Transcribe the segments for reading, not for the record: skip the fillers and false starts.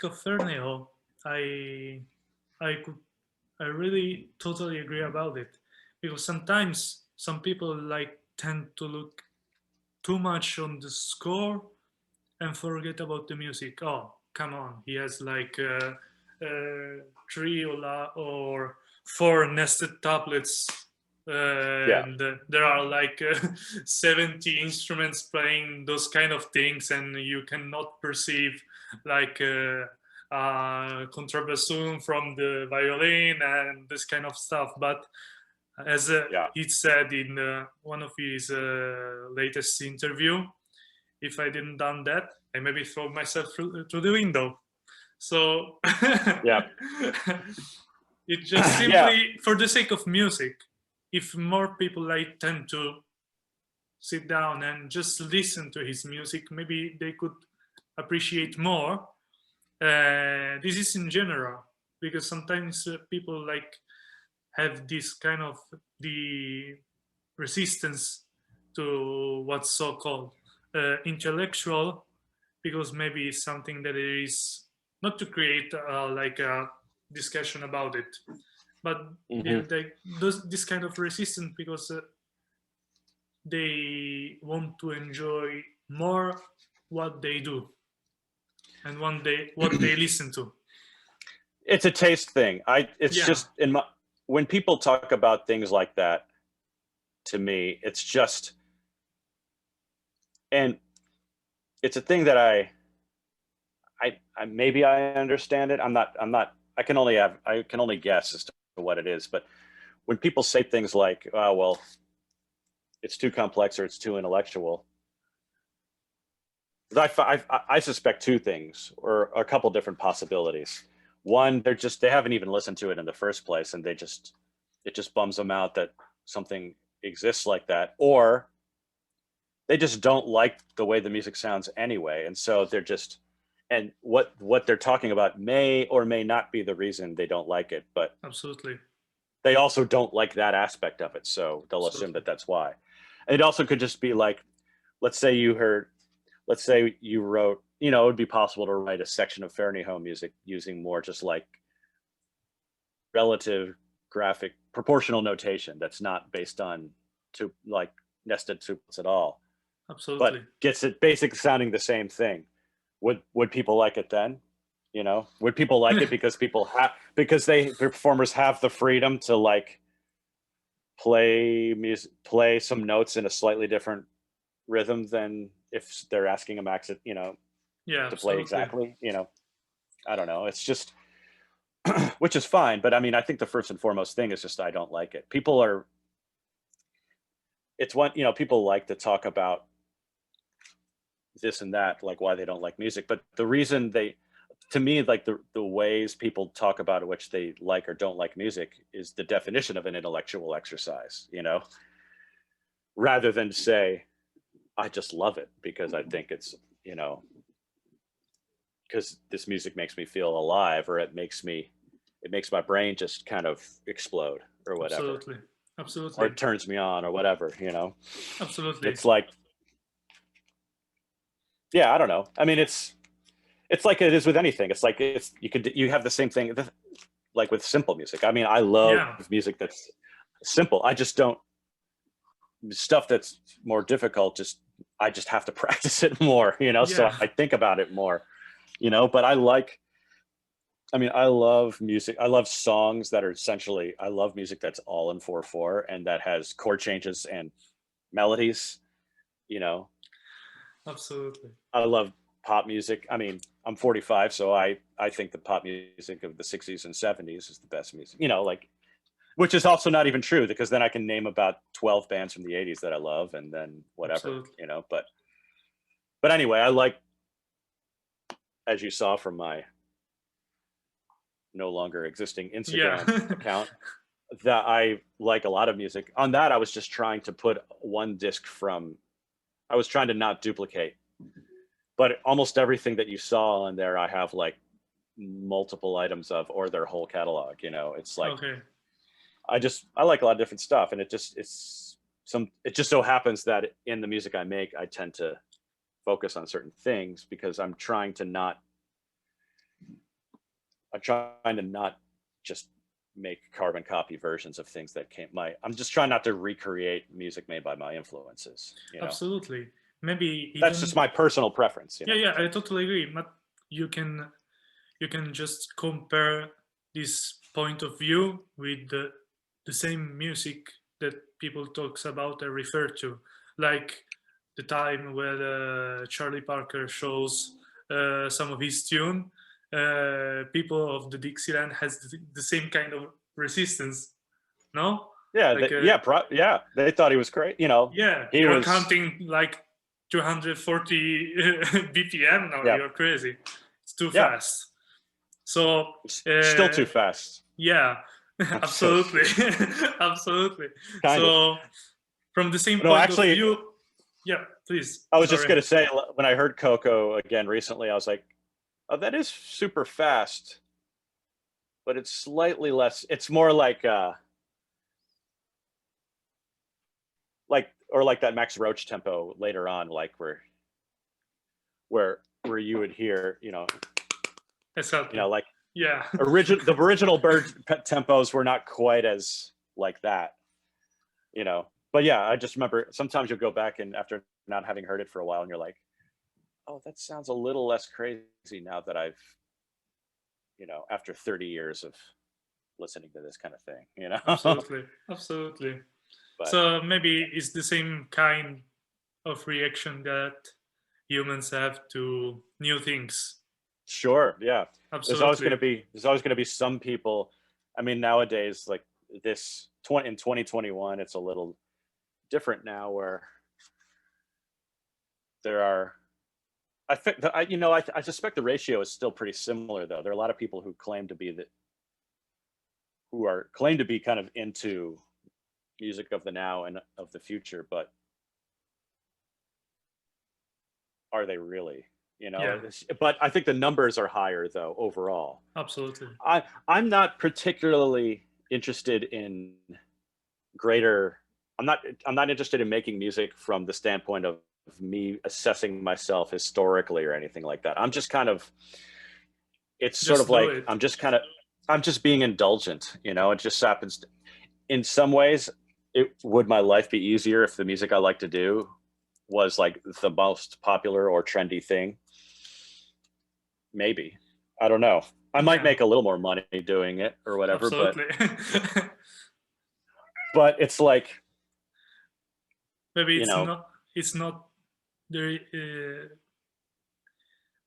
music of Ferneo, I I could I really totally agree about it, because sometimes some people like tend to look too much on the score and forget about the music. Oh, come on, he has like three or four nested tablets, Yeah. and there are like 70 instruments playing those kind of things, and you cannot perceive like contrabassoon from the violin and this kind of stuff. But as Yeah. he said in one of his latest interview, if I didn't done that, I maybe throw myself through the window. So Yeah. it just Yeah. simply for the sake of music. If more people like tend to sit down and just listen to his music, maybe they could appreciate more. This is in general, because sometimes people like have this kind of the resistance to what's so called intellectual, because maybe it's something that is not to create like a discussion about it, but Hmm. this kind of resistance because they want to enjoy more what they do and what they listen to. It's a taste thing. It's Yeah, just when people talk about things like that, to me, it's just, and it's a thing that I maybe I understand it. I'm not, I can only guess as to what it is. But when people say things like, oh, well, it's too complex or it's too intellectual, I suspect two things or a couple different possibilities. One, they haven't even listened to it in the first place, and it just bums them out that something exists like that, or they just don't like the way the music sounds anyway, and so they're just, and what they're talking about may or may not be the reason they don't like it, but absolutely, they also don't like that aspect of it, so they'll assume absolutely. that that's why. And it also could just be like, let's say you wrote, it would be possible to write a section of Ferneyhough music using more just like relative graphic proportional notation that's not based on to like nested tuplets at all, but Absolutely. gets it basically sounding the same thing. Would people like it then? Would people like it because the performers have the freedom to like play some notes in a slightly different rhythm than if they're asking them Yeah, to play absolutely. exactly. I don't know. It's just, which is fine, but I mean, I think the first and foremost thing is just I don't like it. It's one, people like to talk about this and that, like why they don't like music, but the reason to me, like the ways people talk about which they like or don't like music is the definition of an intellectual exercise, rather than say, I just love it because I think it's, because this music makes me feel alive, or it makes my brain just kind of explode or whatever, Absolutely. or Absolutely. it turns me on or whatever. Absolutely. It's like, yeah, I don't know. I mean, it's like it is with anything. It's like you have the same thing like with simple music. I mean, I love Yeah. music that's simple. I just don't, stuff that's more difficult, I just have to practice it more, so Yeah. I think about it more, but I love music. I love songs that are essentially, I love music that's all in 4/4 and that has chord changes and melodies, you know. Absolutely. I love pop music. I mean, I'm 45, so I think the pop music of the 60s and 70s is the best music, like, which is also not even true, because then I can name about 12 bands from the 80s that I love, and then whatever, Absolutely. but anyway, I like, as you saw from my no longer existing Yeah. Instagram account, that I like a lot of music. On that, I was just trying to put one disc I was trying to not duplicate, but almost everything that you saw on there, I have like multiple items of, or their whole catalog. It's like, Okay. I like a lot of different stuff, and it just so happens that in the music I make, I tend to focus on certain things because I'm trying to not I'm trying to not just make carbon copy versions of things that I'm just trying not to recreate music made by my influences, you know. Absolutely. Maybe even, That's just my personal preference, you know. yeah, I totally agree. But you can just compare this point of view with the same music that people talks about and refer to, like the time where Charlie Parker shows some of his tune. People of the Dixieland has the same kind of resistance, no? Yeah, Like yeah, they thought he was great, you know. yeah, He you're was, counting like 240 BPM now. yeah, You're crazy. It's too yeah, fast. So still too fast. yeah, I'm so absolutely, absolutely. kind of. So from the same No, point of actually, view, yeah, please. I was just Sorry. gonna say, when I heard Coco again recently, I was like, oh, that is super fast, but it's slightly less. It's more like that Max Roach tempo later on, like where you would hear, Exactly. like Yeah. the original Bird tempos were not quite as like that, you know. But yeah, I just remember sometimes you'll go back and after not having heard it for a while, and you're like, oh, that sounds a little less crazy now that I've, after 30 years of listening to this kind of thing, Absolutely, absolutely. But So maybe it's the same kind of reaction that humans have to new things. sure, yeah. Absolutely. There's always gonna be some people. I mean, nowadays, like in 2021, it's a little different now, where there are. I think I suspect the ratio is still pretty similar, though. There are a lot of people who claim to be kind of into music of the now and of the future, but are they really? Yeah, But I think the numbers are higher, though, overall. absolutely. I'm not particularly interested in greater. I'm not interested in making music from the standpoint of me assessing myself historically or anything like that. I'm just kind of. It's sort Just of do like it. I'm just being indulgent. It just happens. In some ways, would my life be easier if the music I like to do was like the most popular or trendy thing? Maybe. I don't know. I might Yeah, make a little more money doing it or whatever, but absolutely. it's like, Maybe you it's know, not. It's not there.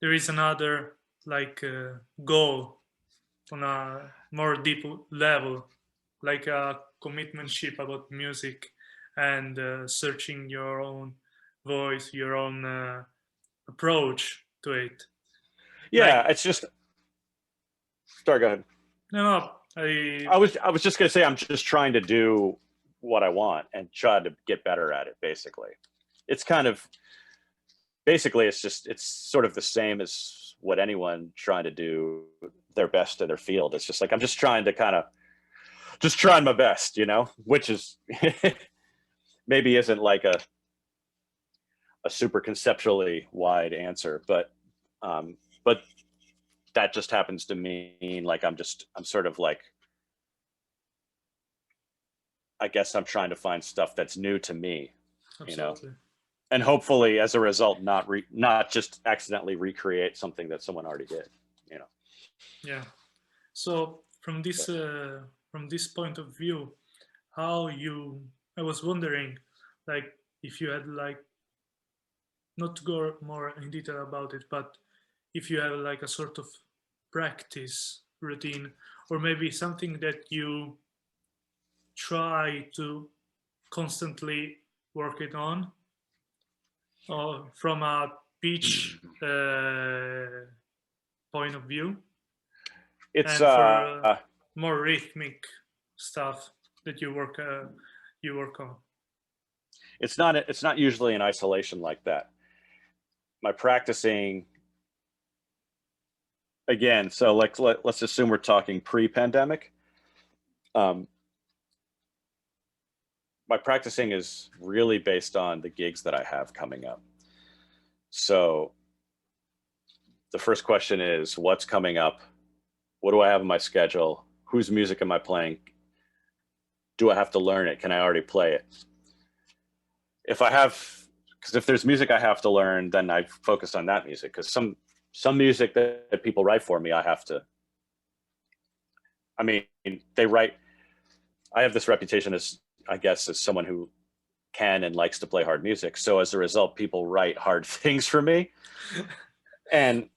There is another like goal on a more deep level, like a commitmentship about music and searching your own voice, your own approach to it. Like yeah, it's just, sorry, go ahead. no, no, I I was just gonna say I'm just trying to do what I want and try to get better at it. It's kind of it's sort of the same as what anyone trying to do their best in their field. It's just like I'm just trying to kind of just trying my best, which is maybe isn't like a super conceptually wide answer, but that just happens to mean like I'm sort of like, I guess I'm trying to find stuff that's new to me, absolutely. and hopefully as a result, not just accidentally recreate something that someone already did, Yeah. So from this point of view, how you I was wondering, like if you had like not to go more in detail about it, but if you have like a sort of practice routine or maybe something that you try to constantly work it on from a pitch point of view it's and for more rhythmic stuff that you work on. it's not usually in isolation like that. My practicing, again, so like let's assume we're talking pre-pandemic. My practicing is really based on the gigs that I have coming up. So the first question is, what's coming up What do I have in my schedule? Whose music am I playing? Do I have to learn it? Can I already play it? Because if there's music I have to learn, then I focus on that music. Because some music that people write for me, I have to. I mean, they write. I have this reputation as, I guess, as someone who can and likes to play hard music. So as a result, people write hard things for me, and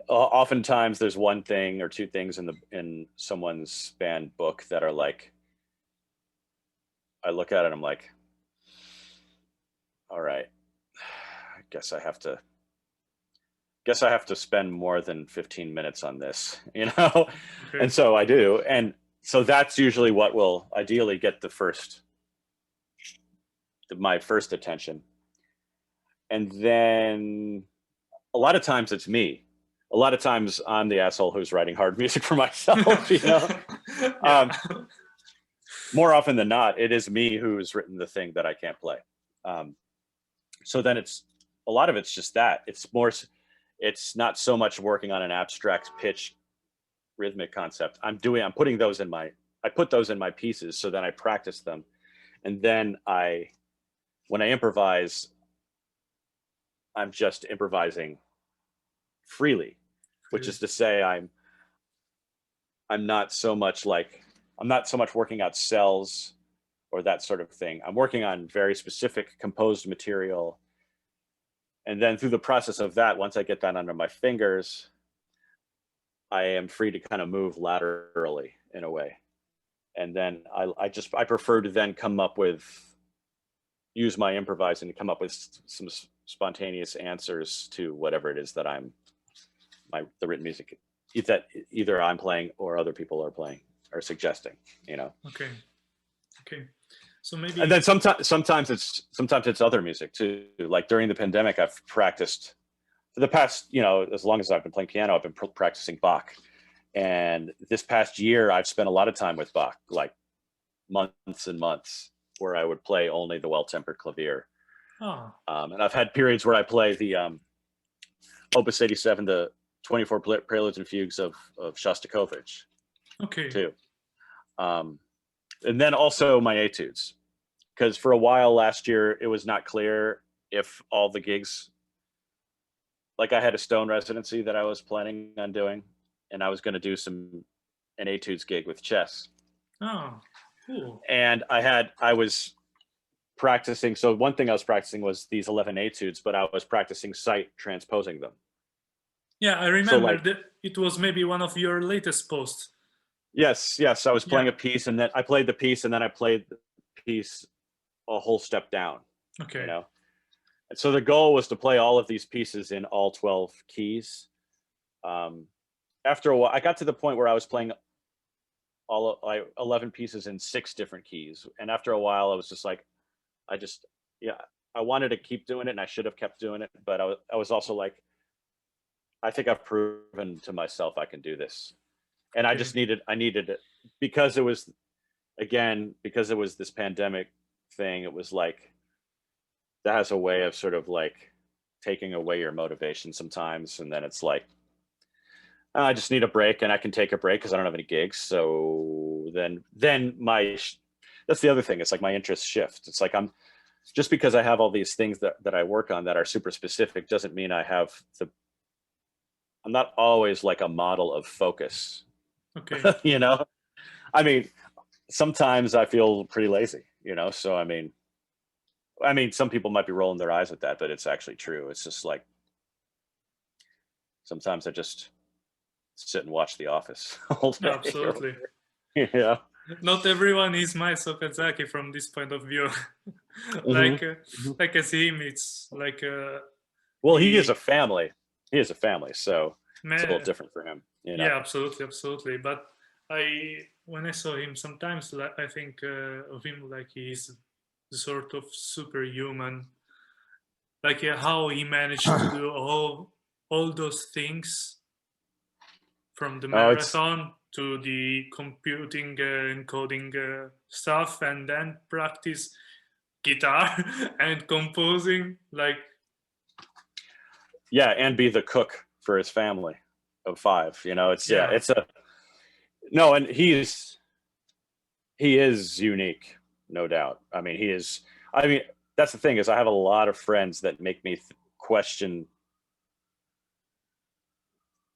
oftentimes there's one thing or two things in someone's band book that are like, I look at it and I'm like, all right, I guess I have to spend more than 15 minutes on this, you know? Okay. And so I do. And so that's usually what will ideally get my first attention. And then a lot of times it's me. A lot of times I'm the asshole who's writing hard music for myself, you know? Yeah. More often than not, it is me who's written the thing that I can't play. So then a lot of it's just that. It's not so much working on an abstract pitch rhythmic concept. I put those in my pieces, so then I practice them. And then when I improvise, I'm just improvising freely, which is to say I'm not so much working out cells or that sort of thing. I'm working on very specific composed material. And then through the process of that, once I get that under my fingers, I am free to kind of move laterally in a way. And then I prefer to then use my improvising to come up with some spontaneous answers to whatever it is that the written music that either I'm playing or other people are playing or suggesting, you know? Okay. So maybe. And then sometimes it's other music too. Like during the pandemic, I've practiced for the past, as long as I've been playing piano, I've been practicing Bach. And this past year, I've spent a lot of time with Bach, like months and months, where I would play only the well-tempered clavier. Oh. And I've had periods where I play the Opus 87, the 24 preludes and fugues of Shostakovich. Okay. Too. And then also my etudes, because for a while last year, it was not clear if all the gigs, like I had a Stone residency that I was planning on doing, and I was going to do an etudes gig with chess. Oh, cool. And I was practicing. So one thing I was practicing was these 11 etudes, but I was practicing sight transposing them. Yeah, I remember that it was maybe one of your latest posts. Yes. I was playing a piece, and then I played the piece, and then I played the piece a whole step down. Okay. And so the goal was to play all of these pieces in all 12 keys. After a while, I got to the point where I was playing 11 pieces in 6 different keys. And after a while, I was just like, I wanted to keep doing it, and I should have kept doing it. But I was also like, I think I've proven to myself I can do this. And I needed it because it was this pandemic thing. It was like, that has a way of sort of like taking away your motivation sometimes. And then it's like, I just need a break, and I can take a break because I don't have any gigs. So then that's the other thing. It's like my interests shift. It's like just because I have all these things that I work on that are super specific doesn't mean I'm not always like a model of focus. Okay. I mean, sometimes I feel pretty lazy, so I mean, some people might be rolling their eyes at that, but it's actually true. It's just like, sometimes I just sit and watch The Office all day. Absolutely. Yeah. Not everyone is my Okazaki from this point of view. Like I see him, it's like well, he is a family. So it's a little different for him. Yeah, absolutely. But when I saw him, sometimes I think of him like he's sort of superhuman. Like how he managed to do all those things, from the marathon to the computing and coding stuff, and then practice guitar and composing, like. Yeah, and be the cook for his family. of 5. You know, it's Yeah. it's a no, and he is unique, no doubt. I mean, he is. I mean, that's the thing is, I have a lot of friends that make me question,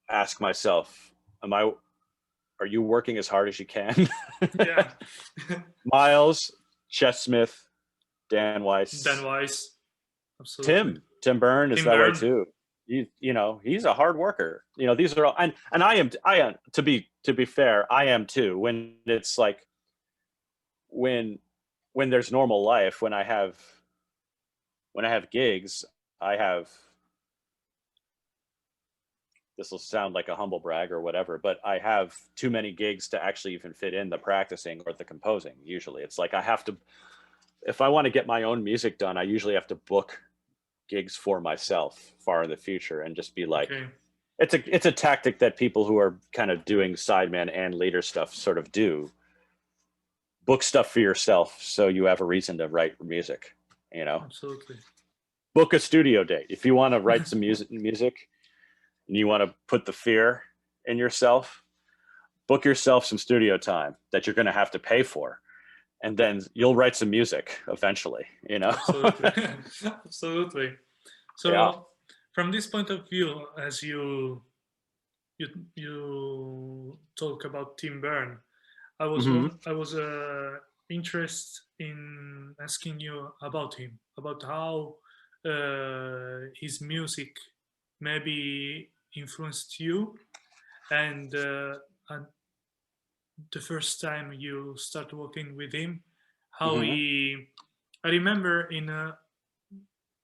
ask myself, are you working as hard as you can? Yeah. Miles, Chet Smith, Dan Dan Weiss, Wise. Absolutely. Tim Byrne is Tim that way Byrne. too. You know, he's a hard worker. You know, these are all, and I am, to be fair, I am too. When it's like, when there's normal life, when I have gigs, I have, this will sound like a humble brag or whatever, but I have too many gigs to actually even fit in the practicing or the composing. Usually it's like, I have to, if I want to get my own music done, I usually have to book gigs for myself far in the future and just be like, Okay. it's a tactic that people who are kind of doing sideman and leader stuff sort of do. Book stuff for yourself so you have a reason to write music, you know. Absolutely. Book a studio date if you want to write some music and you want to put the fear in yourself. Book yourself some studio time that you're going to have to pay for, and then you'll write some music eventually, you know. Absolutely. Absolutely. Yeah. So from this point of view, as you talk about Tim Byrne, Hmm. I was interested in asking you about him, about how his music maybe influenced you, and the first time you start working with him, how Hmm. he. I remember in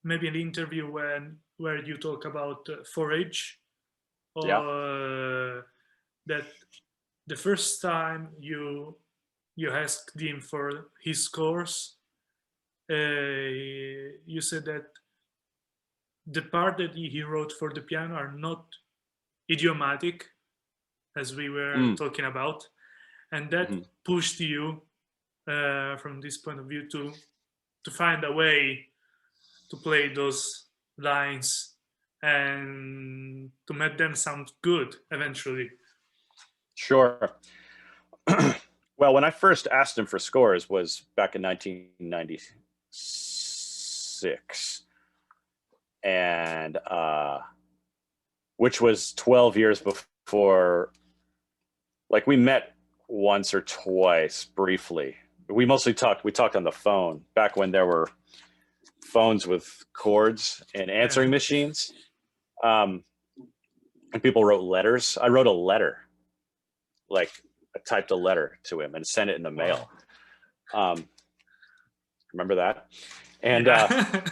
maybe an interview where you talk about forage, Yeah. or that the first time you asked him for his scores, you said that the part that he wrote for the piano are not idiomatic, as we were Mm. talking about, and that Hmm. pushed you from this point of view to find a way to play those lines and to make them sound good eventually. Sure. Well, when I first asked him for scores was back in 1996, and which was 12 years before. Like, we met once or twice briefly. We talked on the phone back when there were phones with cords and answering Yeah. machines. Um, and people wrote letters. I wrote a letter, like, I typed a letter to him and sent it in the mail. Wow. Um, remember that? And Yeah.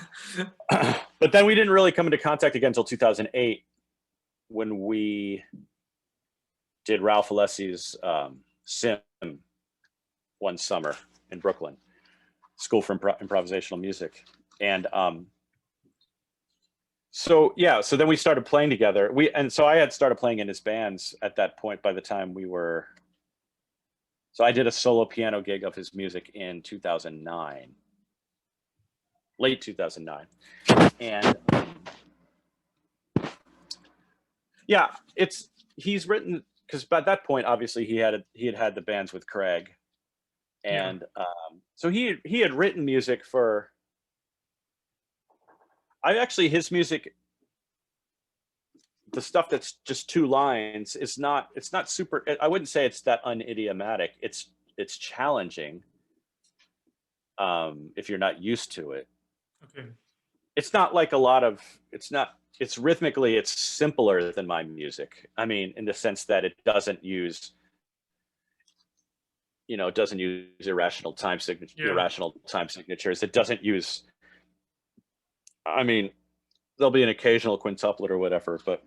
but then we didn't really come into contact again until 2008, when we did Ralph Alessi's Sim one summer in Brooklyn, School for Improvisational Music. And so then we started playing together. So I had started playing in his bands at that point. By the time so I did a solo piano gig of his music in 2009, late 2009. And yeah, he's written, because by that point, obviously he had the bands with Craig, Yeah. and so he had written music for. His music, the stuff that's just 2 lines, it's not super. I wouldn't say it's that unidiomatic. It's challenging if you're not used to it. Okay. It's not like a lot of. It's rhythmically, it's simpler than my music. I mean, in the sense that it doesn't use irrational time Yeah. signatures. It doesn't use. I mean, there'll be an occasional quintuplet or whatever, but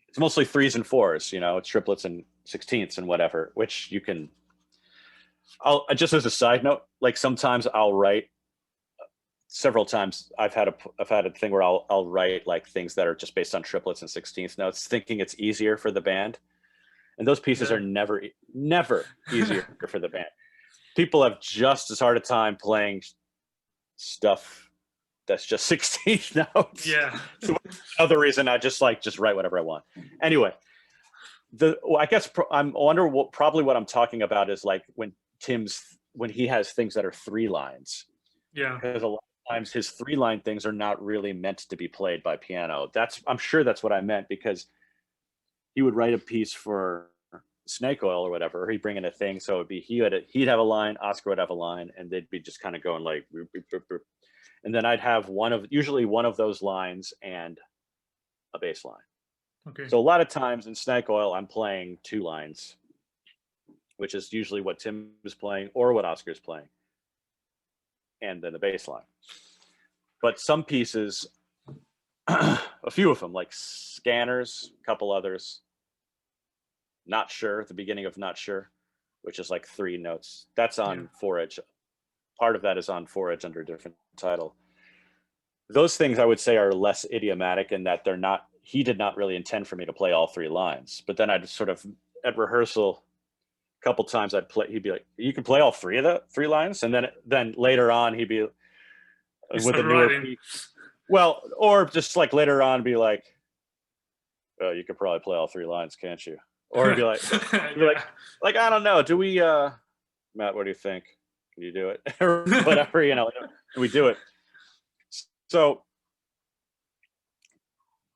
it's mostly 3s and 4s, triplets and 16ths and whatever, which you can. I'll just, as a side note, like, sometimes I'll write. Several times I've had a thing where I'll write like things that are just based on triplets and 16th notes, thinking it's easier for the band, and those pieces Yeah. are never easier for the band. People have just as hard a time playing stuff that's just 16 notes. Yeah. So another reason I just write whatever I want. Anyway, I guess I wonder probably what I'm talking about is like when he has things that are 3 lines, Yeah. because a lot of times his 3-line things are not really meant to be played by piano. I'm sure that's what I meant, because he would write a piece for Snake Oil or whatever. Or he'd bring in a thing, so it'd be he'd have a line, Oscar would have a line, and they'd be just kind of going like, boop, boop, boop, boop. And then I'd have usually one of those lines and a bass line. Okay. So a lot of times in Snake Oil, I'm playing 2 lines, which is usually what Tim is playing or what Oscar's playing, and then the bass line. But some pieces, a few of them, like Scanners, a couple others, Not Sure, the beginning of Not Sure, which is like 3 notes. That's on Forage. Part of that is on Forage under a different title. Those things I would say are less idiomatic in that he did not really intend for me to play all 3 lines. But then I'd sort of, at rehearsal, a couple times he'd be like, you can play all 3 of the 3 lines. And then later on, he'd be with a newer piece. Well, or just like later on be like, oh, you could probably play all 3 lines, can't you? Or he'd be like, like, I don't know. Do we, Matt, what do you think? Can you do it? Or whatever, and we do it. So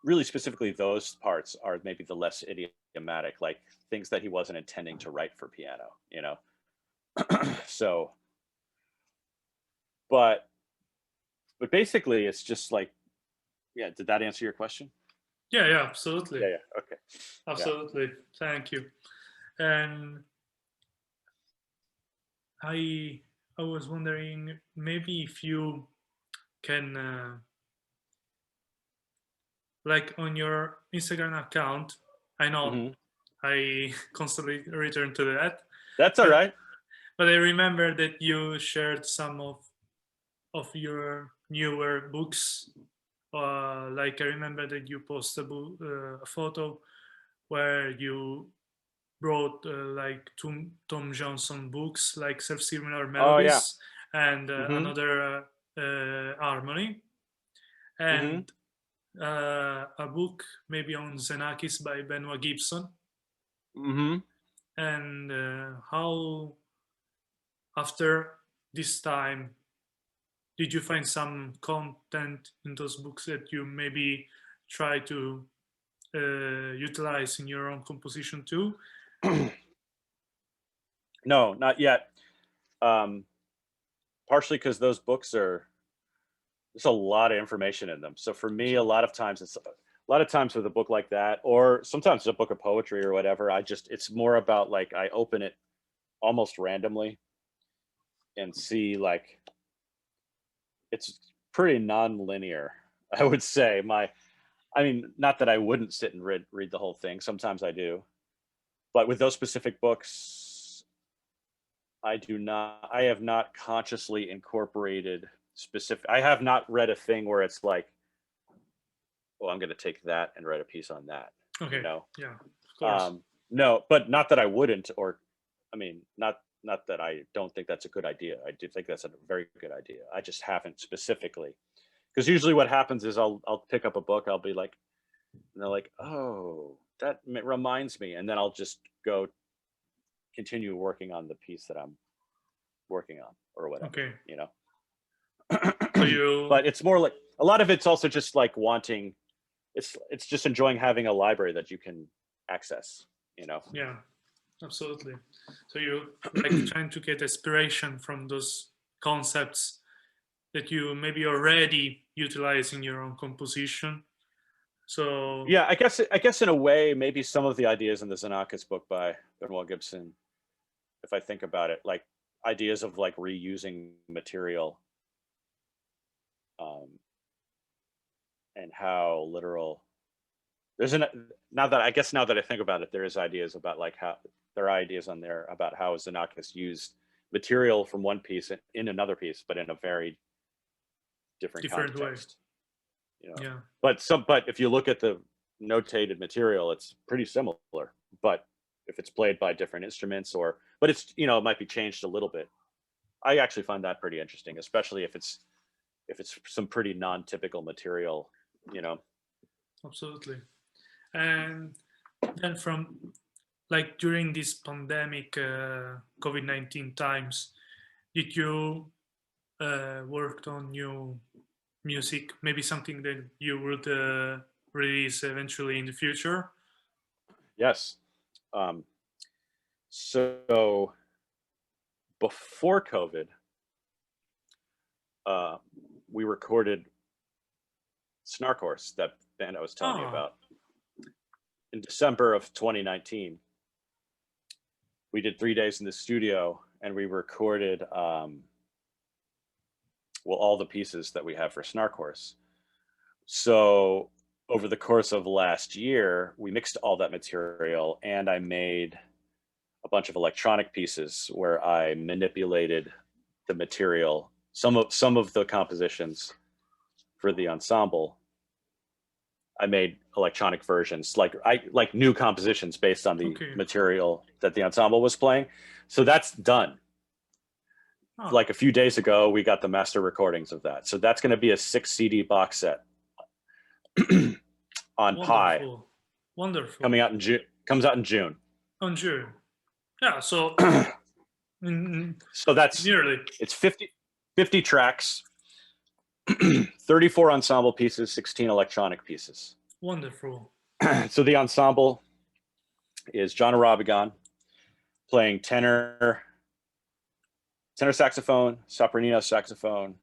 really specifically, those parts are maybe the less idiomatic, like things that he wasn't intending to write for piano, So, but basically it's just like, yeah, did that answer your question? Yeah, absolutely. Yeah, okay. Absolutely. Yeah. Thank you. And I was wondering, maybe if you can, like on your Instagram account, I know I constantly return to that. That's all right. But I remember that you shared some of your newer books. Like I remember that you posted a photo where you brought like 2 Tom Johnson books, like Self-Similar Melodies and another Harmony, and a book maybe on Xenakis by Benoit Gibson. And how, after this time, did you find some content in those books that you maybe try to utilize in your own composition too? No, not yet. Partially because those books there's a lot of information in them. So for me, a lot of times with a book like that, or sometimes a book of poetry or whatever, it's more about like, I open it almost randomly and see, like, it's pretty non-linear, I would say. I mean, not that I wouldn't sit and read the whole thing. Sometimes I do. But with those specific books, I have not consciously incorporated I have not read a thing where it's like, well, I'm going to take that and write a piece on that. Okay. Yeah, of course. No, but not that I wouldn't, or, I mean, not that I don't think that's a good idea. I do think that's a very good idea. I just haven't specifically, because usually what happens is I'll pick up a book, I'll be like, and they're like, oh, that reminds me, and then I'll just go continue working on the piece that I'm working on or whatever. Okay. So but it's more like, a lot of it's also just like wanting, it's just enjoying having a library that you can access, Yeah, absolutely. So you like trying to get inspiration from those concepts that you maybe already utilize in your own composition. So yeah, I guess in a way, maybe some of the ideas in the Xenakis book by Benoit Gibson, if I think about it, like ideas of like reusing material, and how literal now that I think about it, there is ideas about like how there are ideas on there about how Xenakis used material from one piece in another piece, but in a very different context. Way. Yeah. But if you look at the notated material, it's pretty similar. But if it's played by different instruments, but it's it might be changed a little bit. I actually find that pretty interesting, especially if it's if it's some pretty non-typical material, you know. Absolutely. And then from like during this pandemic, COVID-19 times, did you worked on new music? Maybe something that you would release eventually in the future? Yes. Um, so before COVID, uh, we recorded Snark Horse, that band I was telling you Oh, about, in December of 2019. We did 3 days in the studio and we recorded well, all the pieces that we have for Snark Horse. So over the course of last year, we mixed all that material and I made a bunch of electronic pieces where I manipulated the material, some of the compositions for the ensemble. I made electronic versions, like new compositions based on the okay. material that the ensemble was playing. So that's done. Oh, Like a few days ago, we got the master recordings of that. So that's going to be a 6 CD box set on Pi, wonderful. Wonderful. coming out in June. Comes out in June. On June. Yeah, so So that's nearly. it's 50 tracks, 34 ensemble pieces, 16 electronic pieces. Wonderful. So the ensemble is John Arabigan playing tenor saxophone, sopranino saxophone,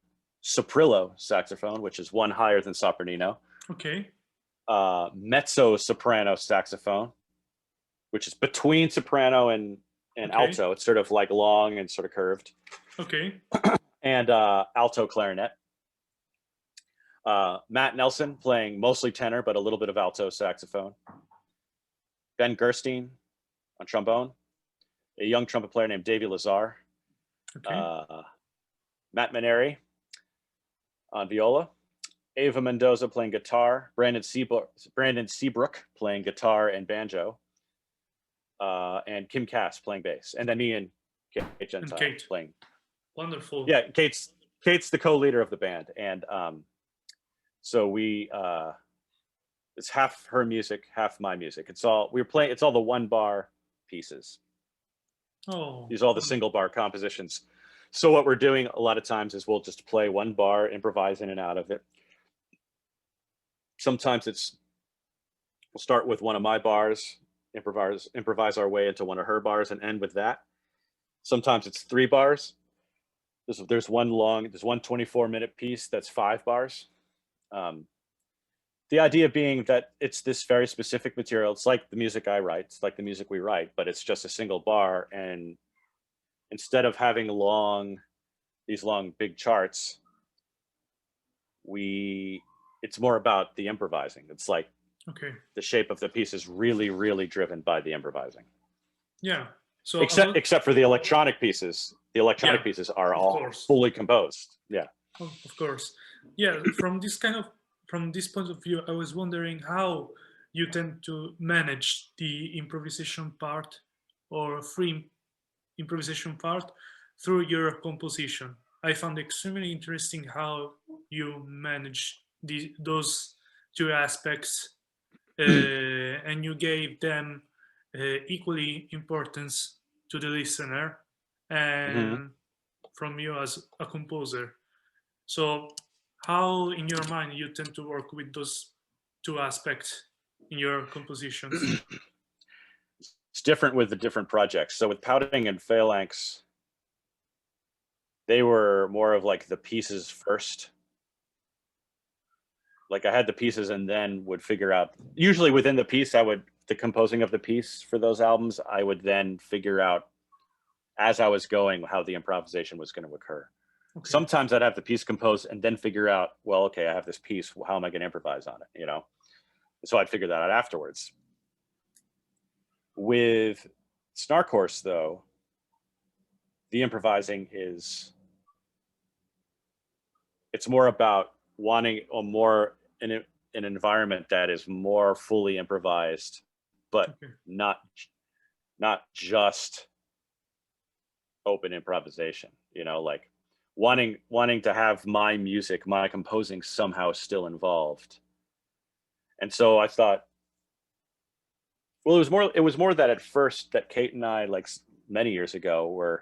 soprillo saxophone, which is one higher than sopranino, Okay. mezzo soprano saxophone, which is between soprano and Okay. alto. It's sort of like long and sort of curved. Okay. And alto clarinet. Matt Nelson playing mostly tenor, but a little bit of alto saxophone. Ben Gerstein on trombone. A young trumpet player named Davey Lazar. Okay. Matt Maneri on viola. Ava Mendoza playing guitar. Brandon Seabrook playing guitar and banjo. And Kim Cass playing bass. And then me and Kate Gentile Kate. playing. Wonderful. Yeah, Kate's the co-leader of the band. And so we it's half her music, half my music. It's all the one bar pieces. Oh. These are all the single bar compositions. So what we're doing a lot of times is we'll just play one bar, improvise in and out of it. Sometimes we'll start with one of my bars, improvise our way into one of her bars and end with that. Sometimes it's 3 bars. There's one 24-minute piece that's 5 bars. The idea being that it's this very specific material. It's like the music I write. It's like the music we write, but it's just a single bar. And instead of having these long big charts, it's more about the improvising. It's like the shape of the piece is really, really driven by the improvising. Yeah. So except for the electronic pieces. The electronic pieces are all fully composed. Yeah. Oh, of course. Yeah. From this point of view, I was wondering how you tend to manage the improvisation part or free improvisation part through your composition. I found extremely interesting how you manage those 2 aspects, and you gave them equally importance to the listener and from you as a composer. So how in your mind you tend to work with those 2 aspects in your compositions? It's different with the different projects. So with Pouting and Phalanx, they were more of like the pieces first. Like I had the pieces and then would figure out, usually within the piece, the composing of the piece for those albums, I would then figure out as I was going how the improvisation was going to occur. Okay. Sometimes I'd have the piece composed and then figure out, well, okay, I have this piece. How am I going to improvise on it? So I'd figure that out afterwards. With Snark Horse, though, the improvising it's more about wanting an environment that is more fully improvised, but not just open improvisation. Like wanting to have my music, my composing somehow still involved. And so I thought, well, it was more that at first that Kate and I, like many years ago, we're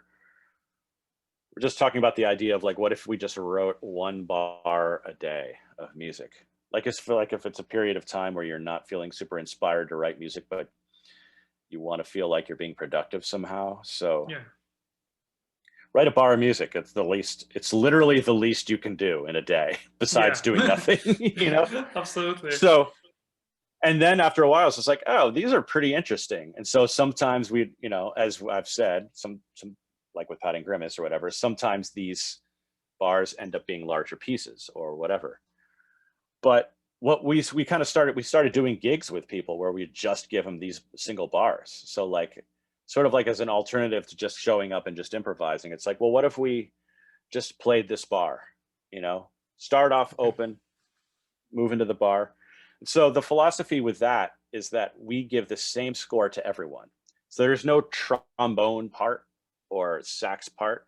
just talking about the idea of like, what if we just wrote one bar a day of music? Like, it's for like, if it's a period of time where you're not feeling super inspired to write music, but you want to feel like you're being productive somehow. So Yeah. write a bar of music. It's literally the least you can do in a day besides doing Yeah. nothing, you know? Absolutely. So, and then after a while, it's just like, oh, these are pretty interesting. And so sometimes we, you know, as I've said, some like with Patting Grimace or whatever, sometimes these bars end up being larger pieces or whatever. But what we kind of started doing gigs with people where we just give them these single bars. So like, sort of like as an alternative to just showing up and just improvising. It's like, well, what if we just played this bar, you know, start off open, move into the bar. So the philosophy with that is that we give the same score to everyone. So there's no trombone part or sax part.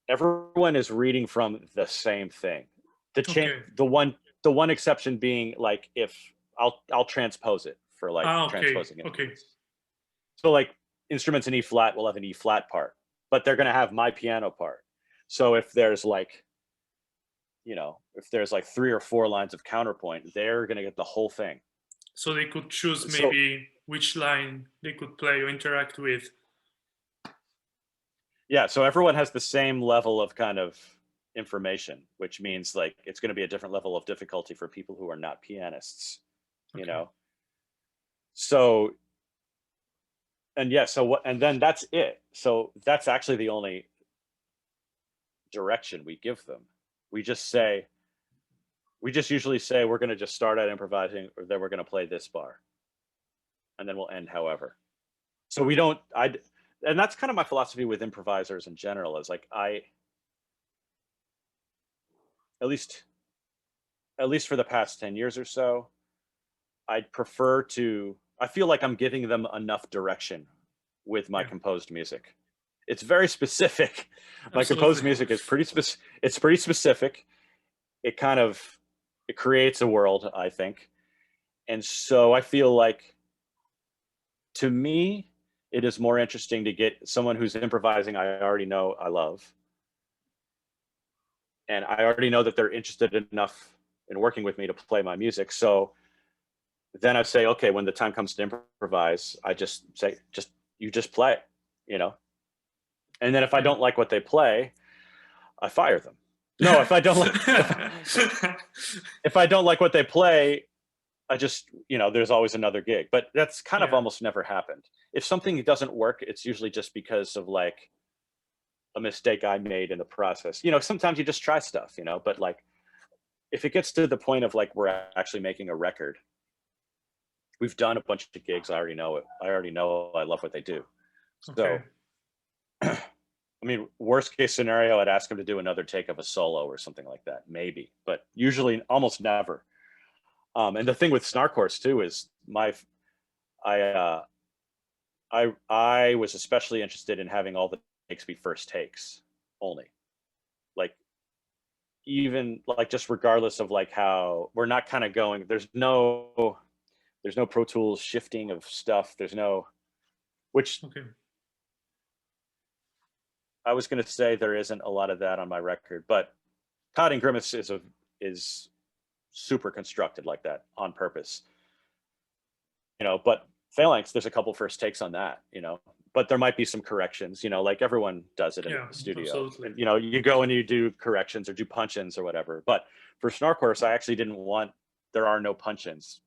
Everyone is reading from the same thing. Okay. The one exception being like, if I'll transpose it for like Okay. transposing Okay. instruments. So like instruments in E flat will have an E flat part, but they're going to have my piano part. So if there's like, you know, if there's like 3 or 4 lines of counterpoint, they're going to get the whole thing. So they could choose So maybe which line they could play or interact with. yeah, so everyone has the same level of kind of information, which means like it's going to be a different level of difficulty for people who are not pianists, you Okay. know. So and yeah, so what, and then that's it. So that's actually the only direction we give them. We just say, we just usually say we're going to just start out improvising, or then we're going to play this bar, and then we'll end however. So we don't, and that's kind of my philosophy with improvisers in general, is like at least at least for the past 10 years or so, I'd prefer to, I feel like I'm giving them enough direction with my Yeah. composed music. It's very specific. My composed Absolutely. music is it's pretty specific. It kind of, it creates a world, I think. And so I feel like, to me, it is more interesting to get someone who's improvising I already know I love. And I already know that they're interested enough in working with me to play my music. So then I say, okay, when the time comes to improvise, I just say, you just play, you know? And then if I Yeah. don't like what they play, I fire them. No, if I don't like, if I don't like what they play, I just, you know, there's always another gig. But that's kind of Yeah. almost never happened. If something doesn't work, it's usually just because of like a mistake I made in the process. You know, sometimes you just try stuff, you know, but like if it gets to the point of like we're actually making a record, we've done a bunch of gigs. I already know it. I already know I love what they do. Okay. So, I mean, worst case scenario, I'd ask them to do another take of a solo or something like that, maybe, but usually almost never. And the thing with Snark Horse too is I, uh, I was especially interested in having all the takes be first takes only, like even like just regardless of like how we're not kind of going. There's no Pro Tools shifting of stuff. There's no, which Okay. I was going to say there isn't a lot of that on my record, but Patting Grimace is super constructed like that on purpose, you know. But Phalanx, there's a couple first takes on that, you know. But there might be some corrections, you know, like everyone does it in Yeah. the studio, Absolutely. and you know, you go and you do corrections or do punch-ins or whatever. But for Snark Horse, I actually didn't want. There are no punch-ins,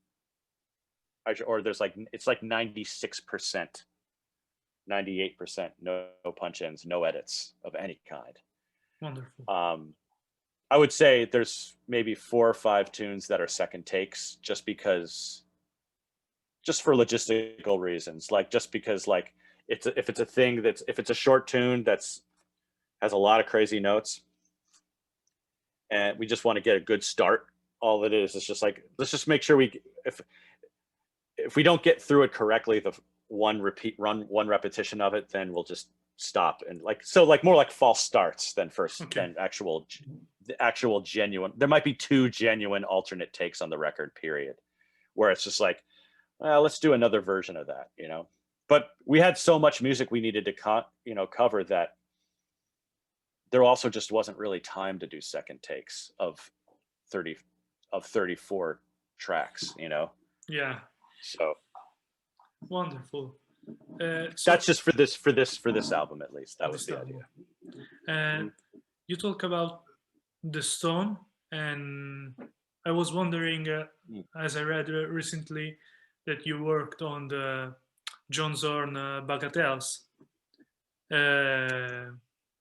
or there's like it's like 96%. 98% no punch-ins, no edits of any kind. Wonderful. I would say there's maybe 4 or 5 tunes that are second takes, just because, just for logistical reasons, like just because like if it's a thing that's, if it's a short tune that's has a lot of crazy notes and we just want to get a good start, all it is just like, let's just make sure we, if we don't get through it correctly, the one repetition of it, then we'll just stop and like more like false starts than Okay. than actual genuine. There might be two genuine alternate takes on the record, period, where it's just like, well, let's do another version of that, But we had so much music we needed to cover that there also just wasn't really time to do second takes of 34 tracks, Yeah. So Wonderful. that's just for this album, at least. That was the idea. You talk about the Stone, and I was wondering, as I read recently, that you worked on the John Zorn Bagatelles. A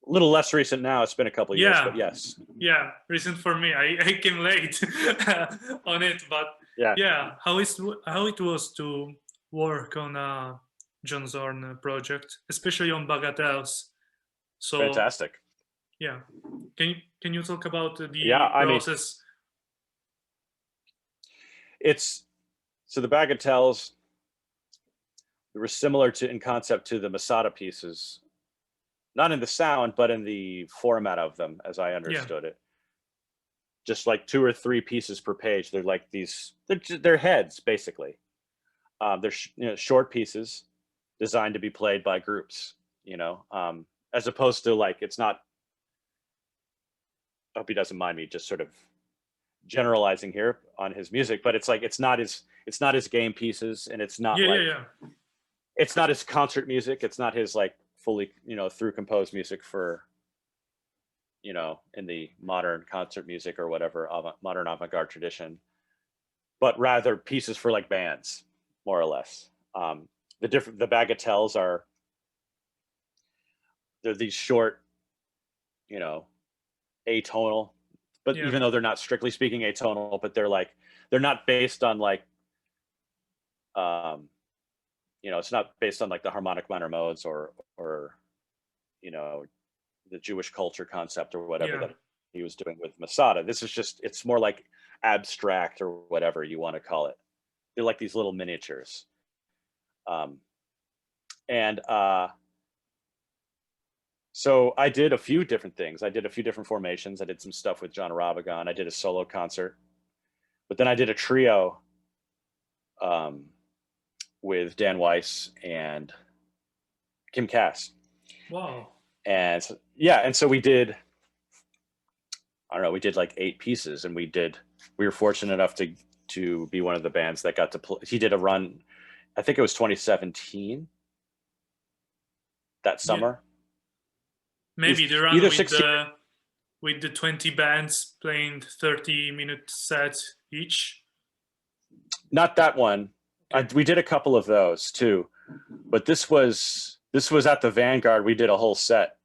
little less recent now. It's been a couple years, but yes. Yeah, recent for me. I came late on it, but yeah, how it was to work on a John Zorn project, especially on Bagatelles. So fantastic. Yeah, can you talk about the process? So the Bagatelles, they were similar in concept to the Masada pieces, not in the sound, but in the format of them, as I understood it. Just like 2 or 3 pieces per page. They're like they're heads, basically. They're short pieces designed to be played by groups, as opposed to like, it's not, I hope he doesn't mind me just sort of generalizing here on his music, but it's like, it's not his game pieces, and it's not it's not his concert music. It's not his like fully, through composed music for, in the modern concert music or whatever, modern avant-garde tradition, but rather pieces for like bands, more or less. The Bagatelles they're these short, atonal, but even though they're not strictly speaking atonal, but they're not based on like, it's not based on like the harmonic minor modes or the Jewish culture concept or whatever that he was doing with Masada. This is just, it's more like abstract or whatever you want to call it. They're like these little miniatures. So I did a few different things. I did a few different formations. I did some stuff with John Rabagon. I did a solo concert, but then I did a trio with Dan Weiss and Kim Cass. Wow. And so we did, I don't know, we did like 8 pieces, and we were fortunate enough to be one of the bands that got to play. He did a run, I think it was 2017, that summer. Maybe the run with the 20 bands playing 30-minute sets each. Not that one. We did a couple of those too, but this was at the Vanguard. We did a whole set,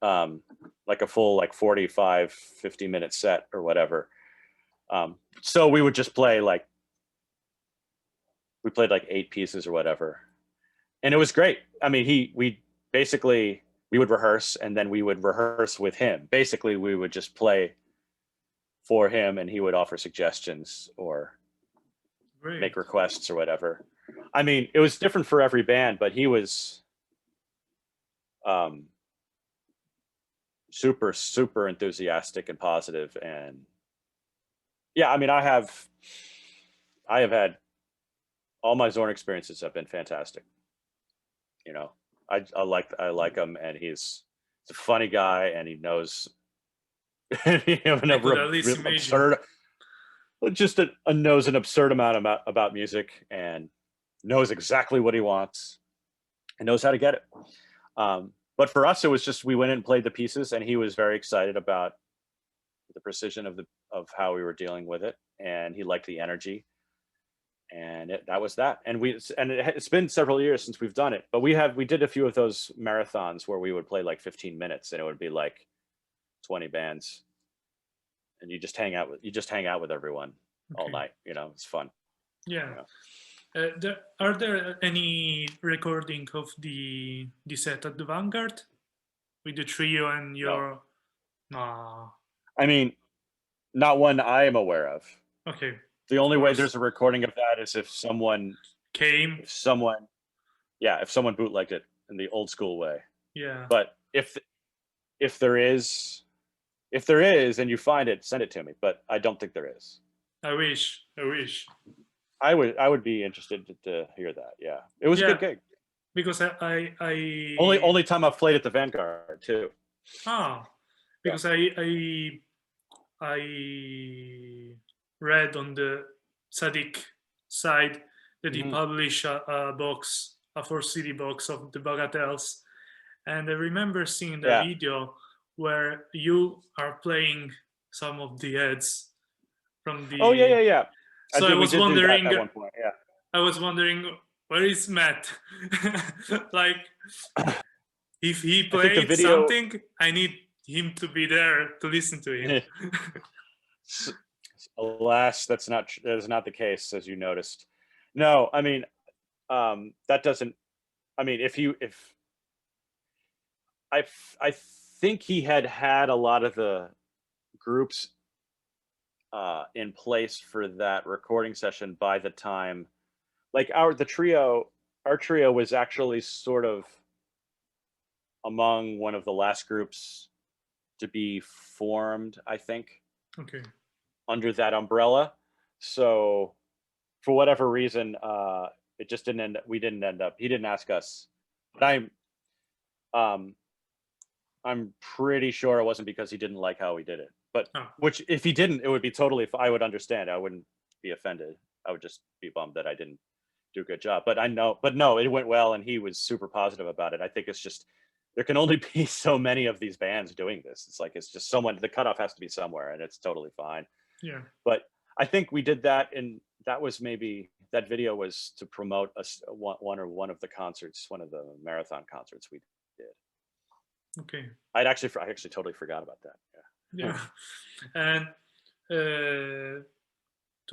like a full 45, 50-minute set or whatever. So we would just play we played like 8 pieces or whatever, and it was great. I mean, we would rehearse, and then we would rehearse with him. Basically, we would just play for him, and he would offer suggestions or make requests or whatever. I mean, it was different for every band, but he was super, super enthusiastic and positive. And yeah, I mean, I have had, all my Zorn experiences have been fantastic. I like him, and he's a funny guy, and he knows knows an absurd amount about music, and knows exactly what he wants and knows how to get it. But for us, it was just, we went in and played the pieces, and he was very excited about the precision of how we were dealing with it, and he liked the energy. And that was that. And it's been several years since we've done it, but we did a few of those marathons where we would play like 15 minutes, and it would be like 20 bands, and you just hang out with everyone all night. It's fun. Yeah. Are there any recording of the set at the Vanguard with the trio and your? No. I mean, not one I am aware of. Okay. The only way there's a recording of that is if someone came. If someone bootlegged it in the old school way. Yeah. But if there is, and you find it, send it to me. But I don't think there is. I wish. I wish. I would be interested to hear that. Yeah, it was a Yeah, good gig. because Only time I've played at the Vanguard too. ah Yeah. because I read on the Sadik side that he Hmm. published a box, a 4 CD box of the Bagatelles, and I remember seeing the Yeah. video where you are playing some of the heads from Oh yeah, the. yeah, yeah. So I We was did do that wondering, at one point. Yeah. where is Matt? Like, if he I think the played video. something, I need him to be there to listen to him. Alas, that is not the case, as you noticed. No, I mean, that doesn't. I mean, if I think he had a lot of the groups in place for that recording session by the time, like our trio was actually sort of among one of the last groups to be formed, I think, Okay. under that umbrella. So for whatever reason, it just didn't end. We didn't end up. He didn't ask us, but um, I'm pretty sure it wasn't because he didn't like how we did it. But Oh, which, if he didn't, it would be totally. I would understand. I wouldn't be offended. I would just be bummed that I didn't do a good job. But I know. But no, it went well, and he was super positive about it. I think it's just there can only be so many of these bands doing this. It's just someone. The cutoff has to be somewhere, and it's totally fine. yeah. But I think we did that, and that was maybe that video was to promote one of the concerts, one of the marathon concerts we did. Okay. I actually totally forgot about that. Yeah. Yeah. And to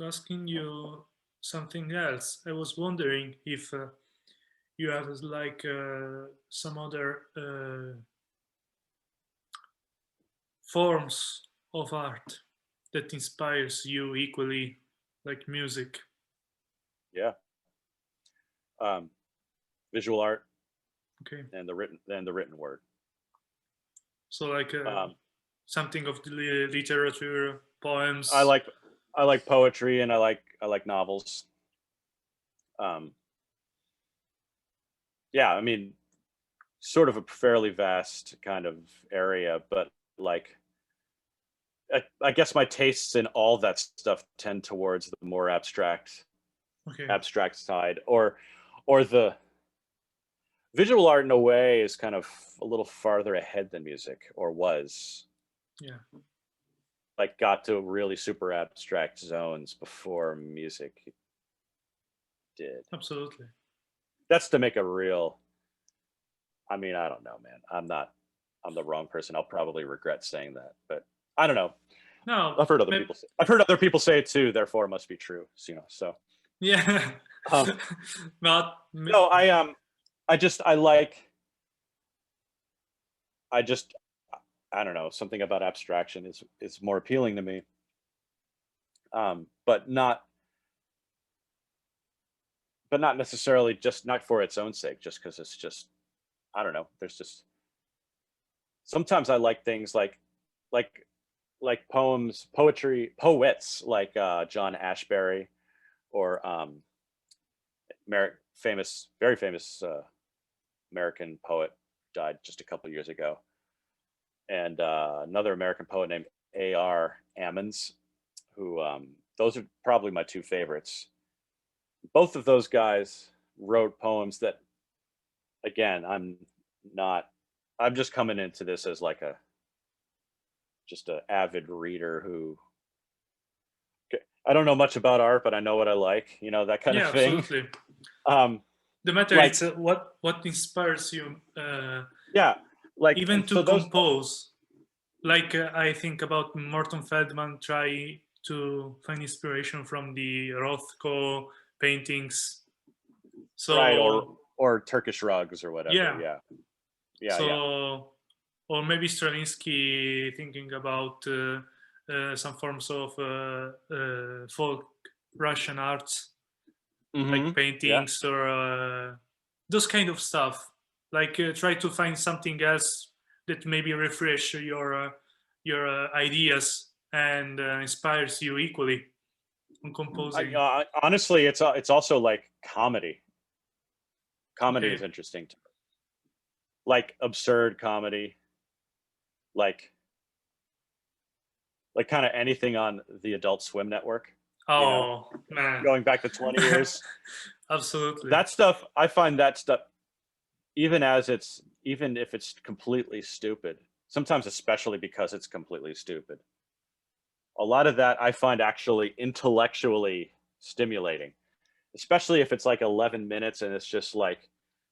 asking you something else, I was wondering if you have like some other forms of art that inspires you equally, like music. Yeah. Visual art Okay. and the written word. So like Um, something of the literature, I poems. like poetry, and I like novels. Um, yeah, I mean, sort of a fairly vast kind of area, but like I guess my tastes in all that stuff tend towards the more abstract Okay. side, or the visual art in a way is kind of a little farther ahead than music, or was. Yeah. Like got to really super abstract zones before music did. Absolutely. That's to make a real. I mean, I don't know, man. I'm the wrong person. I'll probably regret saying that, but I don't know. No. I've heard other people say it too. Therefore, it must be true. So. Yeah. Um, But no, I just I like. I just I don't know. Something about abstraction is more appealing to me. But not necessarily, just not for its own sake. Just because it's just, I don't know. There's just sometimes I like things like poets like John Ashbery, or very famous American poet, died just a couple years ago, and another American poet named A.R. Ammons, who those are probably my two favorites. Both of those guys wrote poems that, again, I'm just coming into this as like just an avid reader who, I don't know much about art, but I know what I like, that kind of yeah, thing. absolutely. Um, The matter like, is what inspires you yeah, like, even and to so those, compose. Like I think about Morton Feldman try to find inspiration from the Rothko paintings. right, So or Turkish rugs or whatever. yeah, Yeah, yeah, yeah. so or maybe Stravinsky thinking about some forms of folk Russian arts, like Hmm. Yeah. paintings or those kind of stuff. Like try to find something else that maybe refresh your ideas and inspires you equally on composing. Honestly, it's also like comedy. Comedy is Okay. interesting to me. Like absurd comedy, like kind of anything on the Adult Swim network, you know, Oh man. going back to 20 years. Absolutely. That stuff, I find that stuff, even if it's completely stupid, sometimes especially because it's completely stupid, a lot of that I find actually intellectually stimulating, especially if it's like 11 minutes and it's just like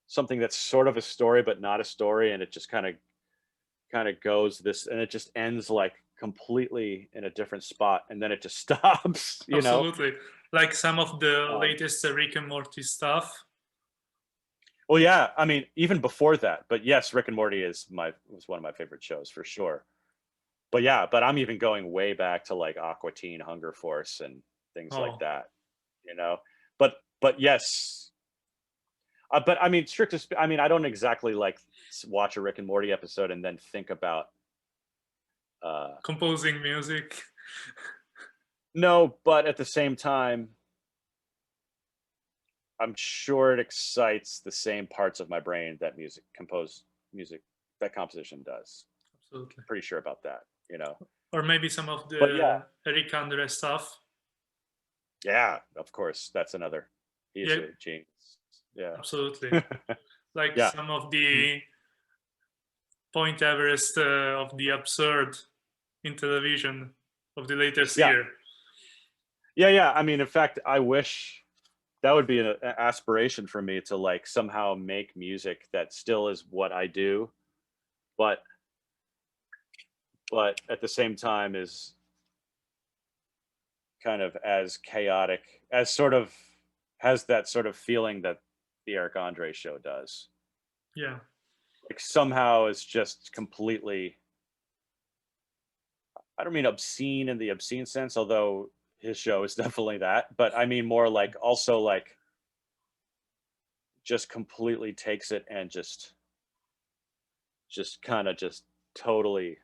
something that's sort of a story but not a story, and it just kind of goes this, and it just ends like completely in a different spot, and then it just stops, you know. Absolutely. Like some of the um, latest Rick and Morty stuff. well, yeah, I mean, even before that, but yes, Rick and Morty was one of my favorite shows for sure. But yeah, but I'm even going way back to like Aqua Teen, Hunger Force, and things like Oh, that, you know. But yes, but I mean, I mean, I don't exactly like watch a Rick and Morty episode and then think about uh composing music. no, but at the same time, I'm sure it excites the same parts of my brain that music that composition does. Absolutely. Pretty sure about that, you know. Or maybe some of But yeah, the Eric Andre stuff. yeah, of course, that's another. He's Yeah, a genius. Yeah. absolutely. Like Yeah. some of the Point Everest of the absurd in television of the latest Yeah. year. Yeah. Yeah. I mean, in fact, I wish that would be an aspiration for me to like somehow make music that still is what I do, but at the same time is kind of as chaotic, as sort of has that sort of feeling that the Eric Andre show does. Yeah. Like somehow is just completely, I don't mean obscene in the obscene sense, although his show is definitely that, but I mean more like also like just completely takes it and just kind of just totally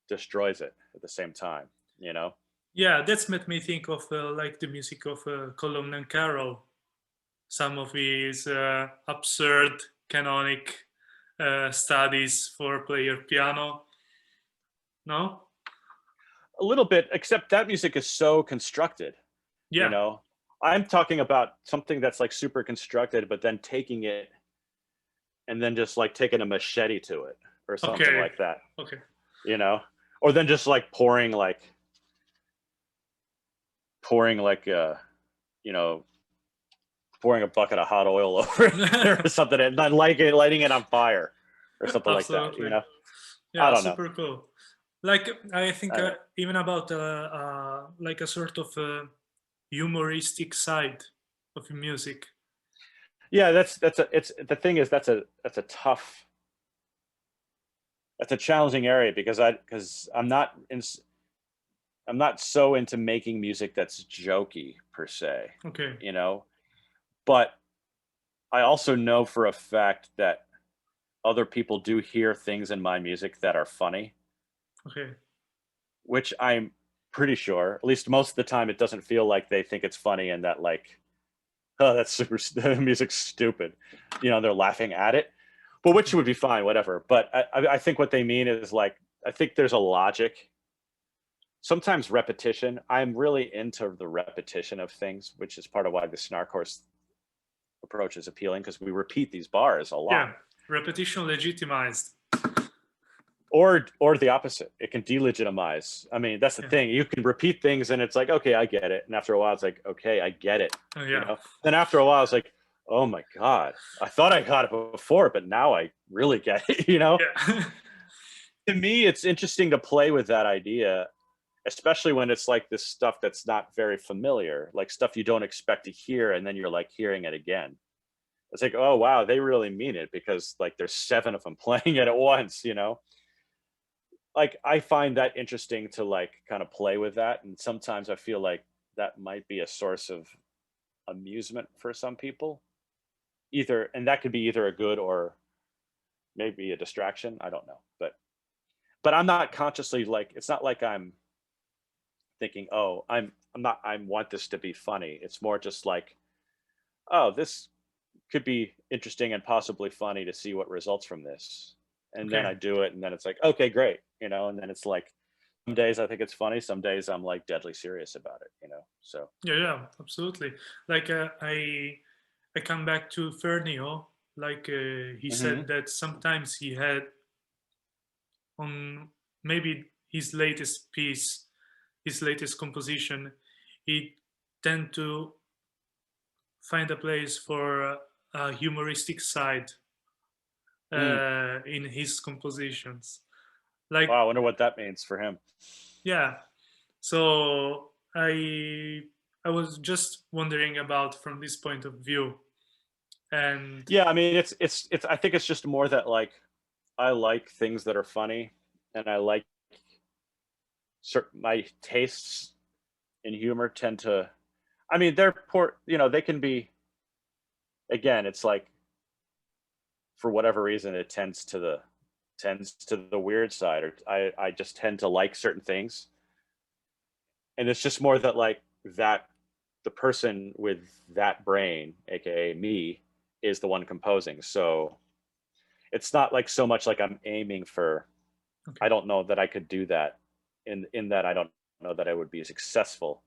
destroys it at the same time, you know? Yeah, that's made me think of like the music of Column and Carol. Some of his absurd canonic studies for player piano. No? A little bit, except that music is so constructed, you Yeah. know? I'm talking about something that's like super constructed, but then taking it and then just like taking a machete to it or something Okay. like that, Okay. you know? Or then just like pouring like you know, pouring a bucket of hot oil over it or something, and then lighting it on fire or something like that, you Absolutely. know? I Yeah, don't know. super cool. Like I think I don't know. even about like a sort of humoristic side of music. Yeah, it's the thing is that's a tough, that's a challenging area because I'm not so into making music that's jokey per se, Okay. you know, but I also know for a fact that other people do hear things in my music that are funny, Okay. which I'm pretty sure, at least most of the time, it doesn't feel like they think it's funny and that like, oh, that's super, the music's stupid. You know, they're laughing at it, but which Okay. would be fine, whatever. But I think what they mean is like, I think there's a logic, sometimes repetition. I'm really into the repetition of things, which is part of why the snark horse approach is appealing because we repeat these bars a lot. Yeah. Repetition legitimized. Or the opposite, it can delegitimize. I mean, that's the Yeah. thing, you can repeat things and it's like, okay, I get it, and after a while it's like, okay, I get it, you Yeah. know. Then after a while it's like, oh my god, I thought I got it before, but now I really get it, you know. Yeah. To me it's interesting to play with that idea, especially when it's like this stuff that's not very familiar, like stuff you don't expect to hear, and then you're like hearing it again. It's like, oh wow, they really mean it because like there's 7 of them playing it at once, you know. Like I find that interesting to like kind of play with that, and sometimes I feel like that might be a source of amusement for some people, either, and that could be either a good or maybe a distraction. I don't know, but I'm not consciously like, it's not like I'm thinking, oh, I'm not, I want this to be funny. It's more just like, oh, this could be interesting and possibly funny to see what results from this. And then Okay. I do it, and then it's like, okay, great, and then it's like, some days I think it's funny, some days I'm like deadly serious about it. So Yeah, absolutely. Like I come back to Fernio. Like he hmm said that sometimes he had on maybe his latest piece, his latest composition, he tend to find a place for a humoristic side mm. in his compositions. Like, Wow, I wonder what that means for him. yeah. So I was just wondering about from this point of view, and Yeah, I mean, it's I think it's just more that like, I like things that are funny, and I like certain, my tastes in humor tend to, I mean, they're poor, they can be, again, it's like, for whatever reason it tends to the weird side, or I just tend to like certain things, and it's just more that like, that the person with that brain, aka me, is the one composing. So it's not like so much like I'm aiming for, I okay, don't know that I could do that, in that I don't know that I would be successful.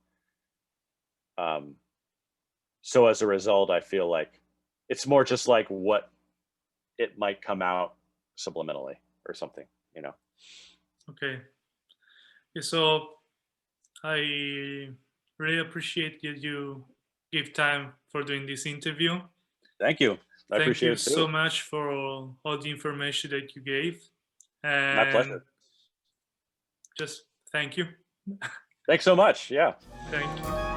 um so as a result, I feel like it's more just like what it might come out subliminally or something. okay. Yeah, so I really appreciate that you give time for doing this interview. Thank you. I Thank appreciate you it so too. much for all the information that you gave, My and pleasure. just thank you. Thanks so much. Yeah. Thank you.